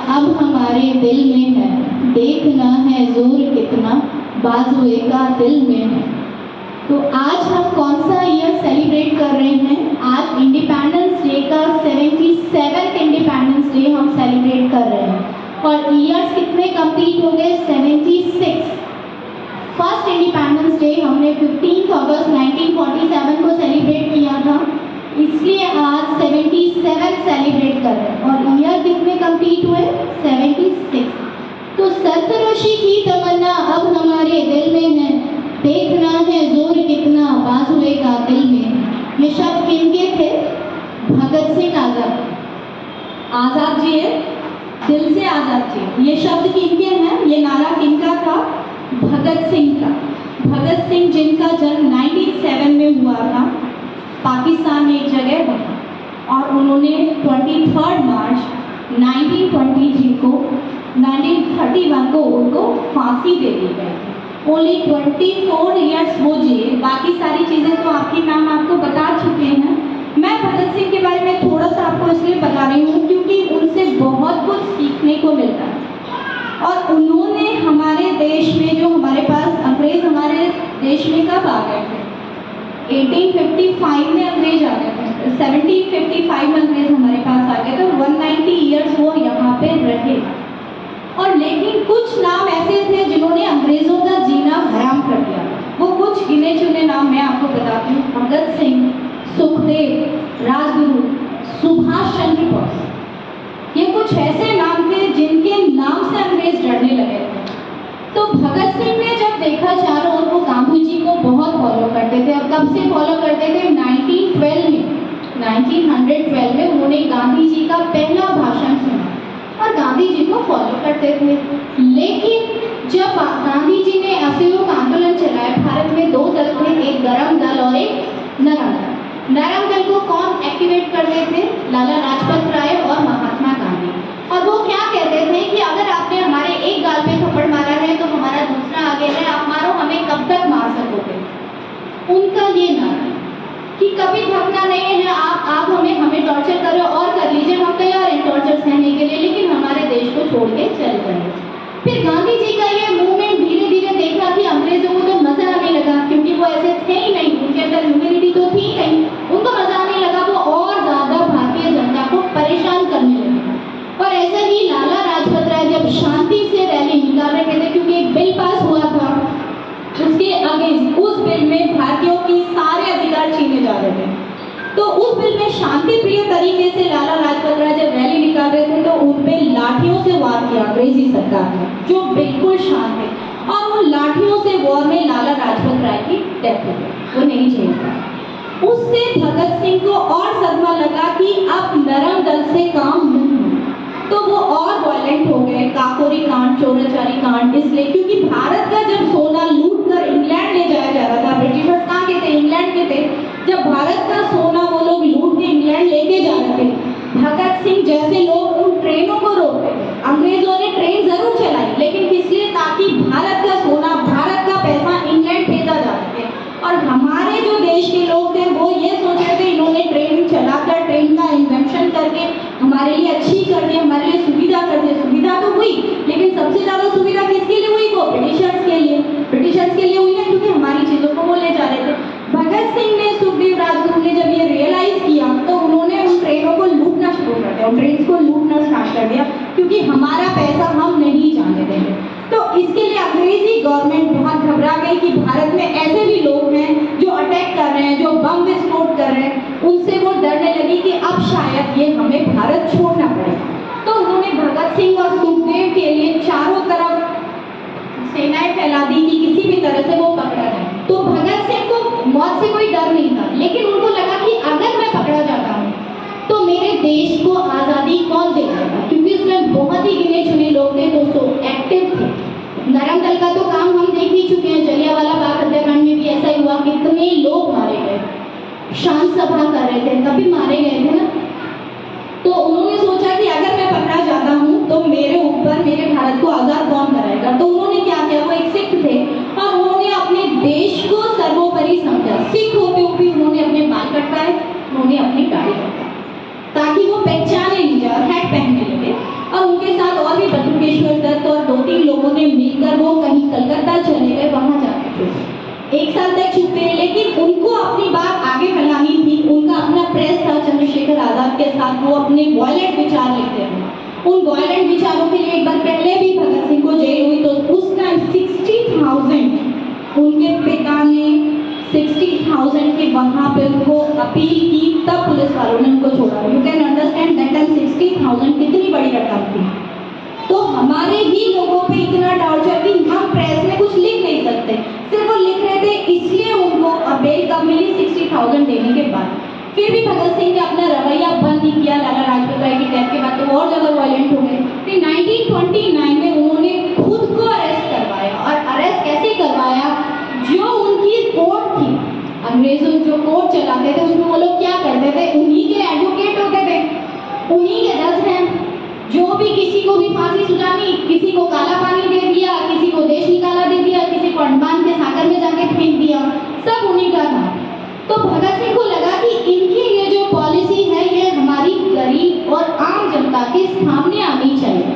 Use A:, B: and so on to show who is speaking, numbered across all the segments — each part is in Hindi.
A: अब हमारे दिल में है, देखना है जोर कितना बाजुए का दिल में है। तो आज हम कौन सा ईयर सेलिब्रेट कर रहे हैं? आज इंडिपेंडेंस डे का 77th इंडिपेंडेंस डे हम सेलिब्रेट कर रहे हैं। और ईयर्स कितने कंप्लीट हो गए? 76। फर्स्ट इंडिपेंडेंस डे हमने 15 अगस्त 1947 को सेलिब्रेट किया था, इसलिए आज 77 सेलिब्रेट कर रहे हैं। और ईयर कितने कंप्लीट हुए? 76। तो सरफरोशी की तमन्ना अब हमारे दिल में है, देखना है जोर कितना बाजुए का दिल में। ये शब्द किनके थे? भगत सिंह आजाद। आजाद जी है, दिल से आजाद जी। ये शब्द किनके हैं? ये नारा किनका था? भगत सिंह का। भगत सिंह जिनका जन्म 1907 में हुआ था पाकिस्तान में एक जगह पर, और उन्होंने 23 मार्च 1923 को 1931 को उनको फांसी दे दी गई। ओनली 24 ईयर्स वो जिए। बाकी सारी चीज़ें तो आपके नाम आपको बता चुके हैं। मैं भगत सिंह के बारे में थोड़ा सा आपको इसलिए बता रही हूँ क्योंकि उनसे बहुत कुछ सीखने को मिलता है। और उन्होंने हमारे देश में, जो हमारे पास अंग्रेज हमारे देश में कब आ गए थे? 1855 में अंग्रेज आ गए थे। 1755 में अंग्रेज हमारे पास आ गए थे। 190 ईयर्स वो यहाँ पे रहे। और लेकिन कुछ नाम ऐसे थे जिन्होंने अंग्रेजों का जीना हराम कर दिया। वो कुछ गिने चुने नाम मैं आपको बताती हूँ। भगत सिंह, सुखदेव, राजगुरु, सुभाष चंद्र बोस, ये कुछ ऐसे नाम थे जिनके नाम से अंग्रेज डरने लगे थे। तो भगत सिंह ने जब देखा चारों ओर, वो गांधी जी को बहुत फॉलो करते थे। और कब से फॉलो करते थे? 1912 में उन्होंने गांधी जी का पहला भाषण सुना और गांधी जी को फॉलो करते थे। लेकिन जब गांधी जी ने असहयोग आंदोलन चलाया, भारत में दो दल थे, एक गरम दल और एक नरम दल। नरम दल को कौन एक्टिवेट करते थे? लाला लाजपत राय और महात्मा गांधी। और वो क्या कहते थे कि अगर आपने हमारे एक गाल पे थप्पड़ मारा है तो हमारा दूसरा आगे है, आप मारो, हमें कब तक मार सकोगे? उनका ये नारा कि कभी थकना नहीं है, आप हमें टॉर्चर करो और कर लीजिए, हम तैयार हैं टॉर्चर सहने के लिए, लेकिन हमारे देश को छोड़ के चले जाइए। फिर गांधी जी का ये मूवमेंट धीरे धीरे देखा कि अंग्रेजों को तो मजा आने लगा, क्योंकि वो ऐसे थे ही नहीं, उनके अंदर ह्यूमैनिटी तो थी नहीं, उनको मजा आने लगा। वो और ज्यादा भारतीय जनता को परेशान करने लगे। और ऐसा ही लाला लाजपत राय जब शांति से रैली निकाल रहे थे, क्योंकि एक बिल पास हुआ था उसके अगेंस्ट, उस बिल में भारतीयों की सारे अधिकार छीने जा रहे थे। तो उस बिल में शांति प्रिय तरीके से लाला लाजपत राय जब रैली निकाल रहे थे तो उन पे लाठियों से वार किया अंग्रेजी सरकार ने, जो बिल्कुल शांत थे। और उन लाठियों से वार में लाला लाजपत राय की डेथ हो गई, वो नहीं झेल पाए। उससे भगत सिंह को और सदमा लगा कि अब नरम दल से काम नहीं, तो वो और वायलेंट हो गए। काकोरी कांड, चोराचारी कांड, इसलिए क्योंकि भारत का जब सोना लूट कर इंग्लैंड ले जाया जा रहा था, ब्रिटिशर्स कहाँ के थे? इंग्लैंड के थे। जब भारत का सोना वो लोग लूट के इंग्लैंड लेके जा रहे थे, भगत सिंह जैसे लोग उन ट्रेनों को रोकते थे। अंग्रेजों ने ट्रेन जरूर चलाई, लेकिन किस लिए? ताकि भारत का सोना, भारत का पैसा इंग्लैंड भेजा जा सके। और हमारे जो देश के लोग थे वो ये सोच रहे थे इन्होंने ट्रेन चलाकर, ट्रेन का इन्वेंशन करके हमारे लिए अच्छी कर दी, हमारे लिए सुविधा कर दी। सुविधा तो हुई, लेकिन सबसे ज्यादा सुविधा किसके लिए हुई? वो ब्रिटिशर्स के लिए। ब्रिटिशर्स के लिए हुई ना, क्योंकि हमारी चीजों को वो ले जा रहे थे। भगत सिंह ने, सुखदेव, राजगुरु ने जब ये रियलाइज किया तो उन्होंने उन ट्रेनों को लूटना शुरू कर दिया, उन ट्रेन को लूटना स्टार्ट कर दिया, क्योंकि हमारा पैसा हम नहीं जाने देंगे। तो इसके लिए अंग्रेजी गवर्नमेंट बहुत घबरा गई कि भारत में ऐसे भी लोग हैं जो अटैक कर रहे हैं, जो बम विस्फोट कर रहे हैं। उनसे वो डरने लगी कि अब शायद ये हमें भारत छोड़ना पड़ेगा। तो उन्होंने भगत सिंह और सुखदेव के लिए चारों तरफ सेनाएं फैला दी कि किसी भी तरह से वो पकड़ा जाए। तो भगत सिंह को मौत से कोई डर नहीं था, लेकिन उनको लगा कि अगर मैं पकड़ा जाता हूँ तो मेरे देश को आज़ादी कौन दिलाएगा, क्योंकि उसमें बहुत ही गिने चुने लोग थे दोस्तों, एक्टिव थे। नरम दल का तो काम हम देख ही चुके हैं, जलियांवाला बाग हत्याकांड में भी ऐसा ही हुआ, कितने लोग मारे गए। शांत सभा कर रहे थे तभी मारे गए थे ना। तो उन्होंने सोचा कि अगर मैं पकड़ा जाता हूँ तो मेरे ऊपर, मेरे भारत को आज़ाद कौन कराएगा। तो उन्होंने क्या किया, वो एक सिख थे और उन्होंने अपने देश को सर्वोपरि समझा। सिख होते हुए भी उन्होंने अपने बाल कटवाए, उन्होंने अपनी दाढ़ी कटवाई, ताकि वो पहचाने नहीं जा, हैट पहनने लगे। और उनके साथ सुनकर वो कहीं कलकत्ता चले गए, वहां जाके छुपे। 1 साल तक छुपे, लेकिन उनको अपनी बात आगे फैलानी थी। उनका अपना प्रेस था चंद्रशेखर आजाद के साथ, वो अपने वायलेंट विचार लेते हैं। उन वायलेंट विचारों के लिए एक बार पहले भी भगत सिंह को जेल हुई, तो उस टाइम 60,000 उनके पिता ने 60,000 के वहां पे उनको अपील की, तब पुलिस वालों ने उनको छोड़ा। You can understand that time 60,000 कितनी बड़ी रकम थी। तो हमारे ही लोगों पे इतना टॉर्चर कि हम प्रेस में कुछ लिख नहीं सकते, सिर्फ वो लिख रहे थे, इसलिए उनको बेल कब मिली 60,000 देने के बाद। फिर भी भगत सिंह ने अपना रवैया बंद नहीं किया। लाला लाजपत राय की डेथ के बाद तो और ज्यादा वायलेंट हो गए। फिर 1929 में उन्होंने खुद को अरेस्ट करवाया, और अरेस्ट कैसे करवाया, जो उनकी कोर्ट थी, अंग्रेजों जो कोर्ट चलाते थे उसमें वो लोग क्या करते थे, उन्हीं के एडवोकेट होते थे, उन्हीं के जज हैं। जो भी किसी को भी फांसी सुझानी, किसी को काला पानी दे दिया, किसी को देश निकाला दे दिया, किसी को अंडमान के सागर में जाके फेंक दिया, सब उन्हीं का था। तो भगत सिंह को लगा कि इनकी ये जो पॉलिसी है ये हमारी गरीब और आम जनता के सामने आनी चाहिए।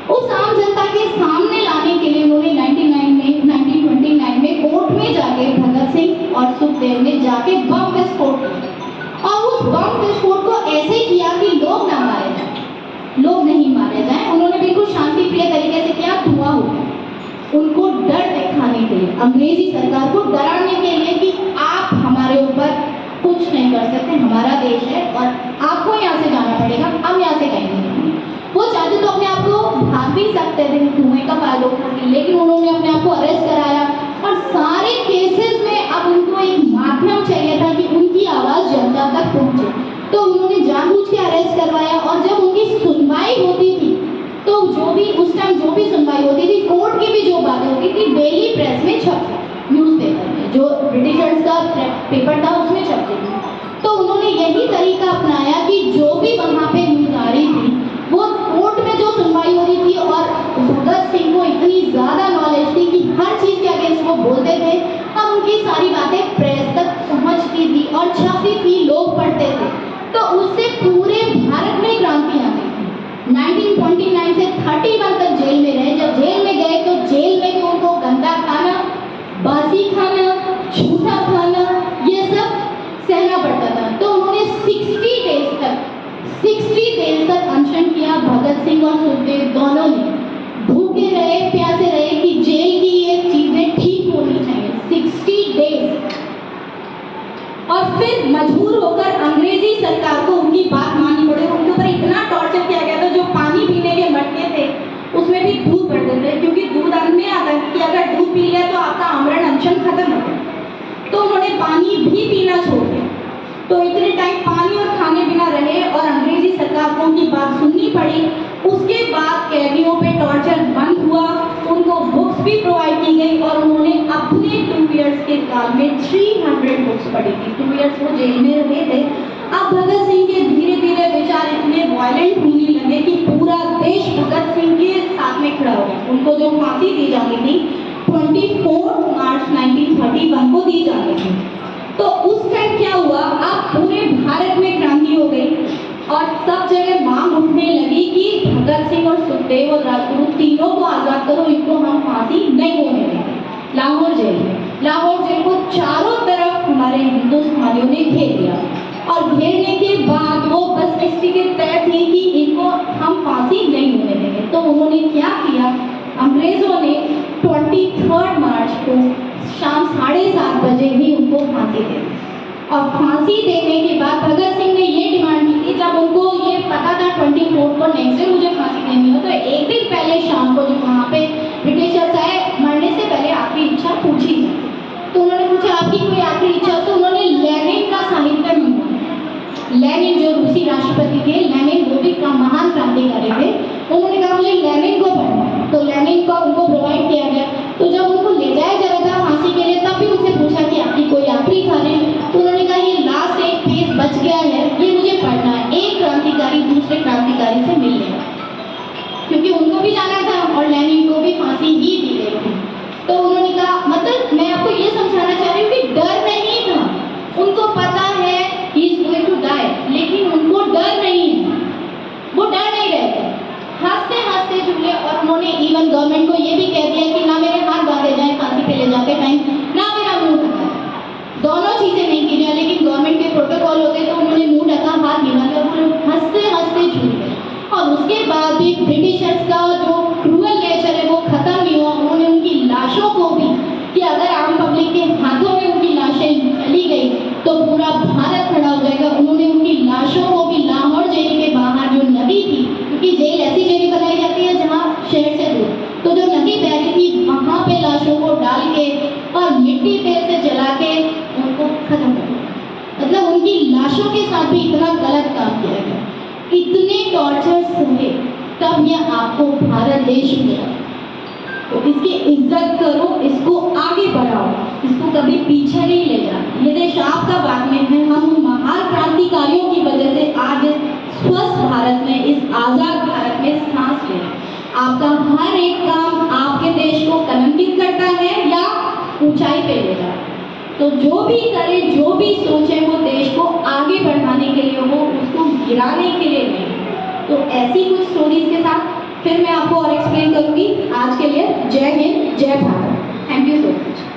A: उस आम जनता के सामने लाने के लिए उन्होंने 1929 में कोर्ट में जाके भगत सिंह और सुखदेव ने जाके बम विस्फोट किया, और उस बम विस्फोट को ऐसे किया कि लोग ना मारे जाए, लोग नहीं मारे जाएं। उन्होंने बिल्कुल शांति प्रिय तरीके से किया, धुआं हो गया। उनको डर दिखाने के लिए, अंग्रेजी सरकार को डराने के लिए कि आप हमारे ऊपर कुछ नहीं कर सकते, हमारा देश है और आपको यहाँ से जाना पड़ेगा, हम यहाँ से कहीं नहीं जाएंगे। वो चाहते तो अपने आप को भाग भी सकते थे धुएं का फायदा उठाकर, लेकिन उन्होंने अपने आप को अरेस्ट कराया। और सारे केसेस में अब उनको एक माध्यम चाहिए था कि उनकी आवाज़ जनता तक पहुँचे, तो उन्होंने जानबूझ के अरेस्ट करवाया। और जब उनकी सुनवाई होती थी, तो जो भी उस टाइम जो भी सुनवाई होती थी, कोर्ट की भी जो बातें होती थी, डेली प्रेस में छपती, न्यूज़पेपर में, जो ब्रिटिशर्स का पेपर था उसमें छपती थी। तो उन्होंने यही तरीका अपनाया कि जो भी वहाँ पे न्यूज़ आ रही थी, वो कोर्ट में जो सुनवाई हो रही थी, और भगत सिंह को इतनी ज़्यादा नॉलेज थी कि हर चीज़ के अगेंस्ट वो बोलते थे, और उनकी सारी बातें प्रेस तक पहुँचती थी और छपती थी, लोग पढ़ते थे। तो उससे पूरे भारत में क्रांति आ गई थी। 1929 से 31 तक जेल में रहे। जब जेल में गए तो जेल में भी उनको गंदा खाना, बासी खाना, झूठा खाना, ये सब सहना पड़ता था। तो उन्होंने 60 डेज तक अनशन किया। भगत सिंह और सुखदेव दोनों ने भूखे रहे, प्यासे रहे कि जेल की ये चीजें ठीक होनी चाहिए। 60 डेज। और फिर मजबूर होकर अंग्रेजी सरकार को उनकी बात माननी पड़ी। उनके ऊपर इतना टॉर्चर किया गया था, जो पानी पीने के मटके थे उसमें भी दूध भर देते थे, क्योंकि दूध अंत में आता है कि अगर दूध पी लिया तो आपका आमरण अनशन खत्म हो गया। तो उन्होंने पानी भी पीना छोड़ दिया। तो इतने टाइम पानी और खाने बिना रहे और अंग्रेजी सरकार को उनकी बात सुननी पड़ी। उसके बाद कैदियों पे टॉर्चर बंद हुआ, उनको बुक्स भी प्रोवाइड की गई, और उन्होंने अपने 2 इयर्स के काल में 300 बुक्स पढ़ी थी। 2 इयर्स वो जेल में रहे थे। अब भगत सिंह के धीरे धीरे विचार इतने वायलेंट होने लगे कि पूरा देश भगत सिंह के साथ में खड़ा हो गया। उनको जो फांसी दी जानी थी 24 मार्च 1931 को दी जानी थी। तो उस टाइम क्या हुआ, अब पूरे भारत में क्रांति हो गई और सब जगह मांग उठने लगी कि भगत सिंह और सुखदेव और राजगुरु तीनों को आजाद करो, इनको हम फांसी नहीं होने देंगे। लाहौर जेल को चारों तरफ हमारे हिंदुस्तानियों ने घेर लिया, और घेरने के बाद वो बस इसी के तय थे कि इनको हम फांसी नहीं होने देंगे। तो उन्होंने क्या किया, अंग्रेजों ने 23 मार्च को शाम 7:30 बजे ही उनको फांसी दे दी। और फांसी देने के बाद भगत सिंह ने ये डिमांड की थी, जब उनको ये पता था 24 को नेक्स्ट डे मुझे फांसी देनी हो, तो एक दिन पहले शाम को जब वहाँ पे ब्रिटिशर्स आए, मरने से पहले आपकी इच्छा पूछी। तो उन्होंने पूछा आपकी कोई आखिरी इच्छा, तो उन्होंने लेनिन का साहित्य मंगवाया। लेनिन जो रूसी राष्ट्रपति थे, लेनिन वो भी महान क्रांतिकारी थे, उन्होंने कहा मुझे लेनिन को पढ़ना है। तो लेनिन को उनको प्रोवाइड किया गया। तो जब उनको ले जाया जा रहा था फांसी के लिए, तब भी उनसे पूछा कि आपकी कोई आखिरी ख्वाहिश, तो उन्होंने कहा ये लास्ट एक पेज बच गया है, ये मुझे पढ़ना है, एक क्रांतिकारी दूसरे क्रांतिकारी से मिल लेगा, क्योंकि उनको भी जाना था और लेनिन को भी फांसी ही दी गई थी। तो उन्होंने कहा, मतलब मैं आपको ये समझाना चाह रही हूँ कि डर नहीं था, उनको पता है he is going to die, लेकिन उनको डर नहीं है, वो डर नहीं रहे थे, हंसते हंसते झूले। और उन्होंने इवन गवर्नमेंट को ये भी कह दिया कि ना ब्रिटिशर्स का जो क्रूअल नेचर है वो खत्म नहीं हुआ। उन्होंने उनकी लाशों को भी, कि अगर आम पब्लिक के हाथों में उनकी लाशें चली गई तो पूरा भारत खड़ा हो जाएगा। उन्होंने उनकी लाशों को भी लाहौर जेल के बाहर जो नदी थी, क्योंकि जेल ऐसी जगह बनाई जाती है जहाँ शहर से दूर, तो जो नदी बह रही थी वहाँ पे लाशों को डाल के और मिट्टी तेल से जला के उनको खत्म कर दिया। मतलब उनकी लाशों के साथ भी इतना गलत काम किया गया, इतने टॉर्चर सहे, तब यह आपको भारत देश मिला। तो इसकी इज्जत करो, इसको आगे बढ़ाओ, इसको कभी पीछे नहीं ले जाना। ये देश आपका बाद में है। हम महान क्रांतिकारियों की वजह से आज इस स्वस्थ भारत में, इस आज़ाद भारत में सांस ले रहे हैं। आपका हर एक काम आपके देश को कलंकित करता है या ऊंचाई पे ले जाता है। तो जो भी करे, जो भी सोचे, वो देश को आगे बढ़ाने के लिए हो, उसको गिराने के लिए नहीं। तो ऐसी कुछ स्टोरीज के साथ फिर मैं आपको और एक्सप्लेन करूंगी। आज के लिए जय हिंद, जय Bharat. Thank you so much.